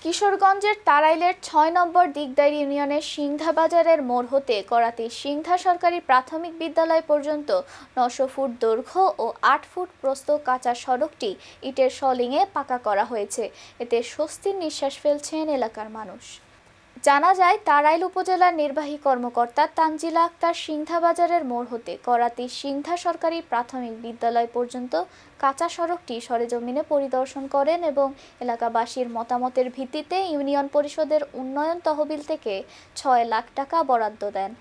কিশোরগঞ্জের তাড়াইলের ৬ নম্বর দিগদাইর ইউনিয়নের সিংধা বাজারের মোড় হতে করাতি সিংধা সরকারি প্রাথমিক বিদ্যালয় পর্যন্ত ৯০০ ফুট দৈর্ঘ্য ও ৮ ফুট প্রস্থ কাঁচা সড়কটি ইটের সলিংয়ে পাকা করা হয়েছে। এতে স্বস্তির নিঃশ্বাস ফেলছেন এলাকার মানুষ। জানা যায়, তাড়াইল উপজেলার নির্বাহী কর্মকর্তা তানজিলা আক্তার সিংধা বাজারের মোড় হতে করাতি সিংধা সরকারি প্রাথমিক বিদ্যালয় পর্যন্ত কাঁচা সড়কটি সরেজমিনে পরিদর্শন করেন এবং এলাকাবাসীর মতামতের ভিত্তিতে ইউনিয়ন পরিষদের উন্নয়ন তহবিল থেকে ৬ লাখ টাকা বরাদ্দ দেন।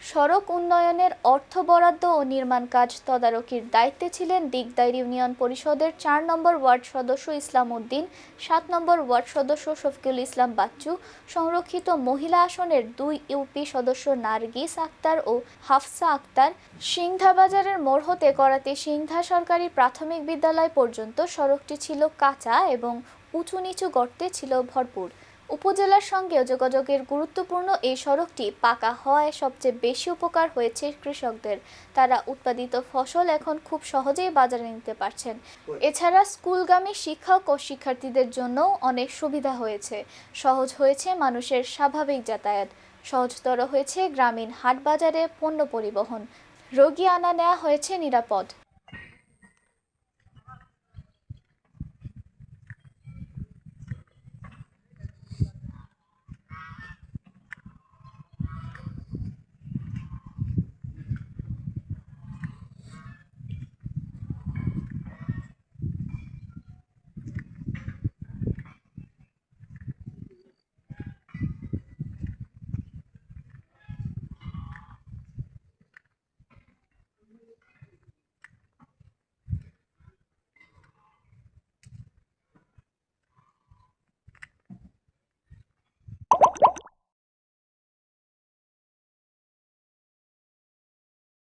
সড়ক উন্নয়নের অর্থ বরাদ্দ ও নির্মাণ কাজ তদারকির দায়িত্বে ছিলেন দিগদাইর ইউনিয়ন পরিষদের ৪ নম্বর ওয়ার্ড সদস্য ইসলাম উদ্দিন, ৭ নম্বর ওয়ার্ড সদস্য শফিকুল ইসলাম বাচ্চু, সংরক্ষিত মহিলা আসনের ২ ইউপি সদস্য নার্গিস আক্তার ও হাফসা আক্তার। সিংধা বাজারের মোড় হতে করাতি সিংধা সরকারি প্রাথমিক বিদ্যালয় পর্যন্ত সড়কটি ছিল কাঁচা এবং উঁচু নিচু গর্তে ছিল ভরপুর। উপজেলার সঙ্গে যোগাযোগের গুরুত্বপূর্ণ এই সড়কটি পাকা হওয়ায় সবচেয়ে বেশি উপকার হয়েছে কৃষকদের। তারা উৎপাদিত ফসল এখন খুব সহজেই বাজারে নিতে পারছেন। এছাড়া স্কুলগামী শিক্ষক ও শিক্ষার্থীদের জন্যও অনেক সুবিধা হয়েছে। সহজ হয়েছে মানুষের স্বাভাবিক যাতায়াত, সহজতর হয়েছে গ্রামীণ হাট বাজারে পণ্য পরিবহন, রোগী আনা নেওয়া হয়েছে নিরাপদ।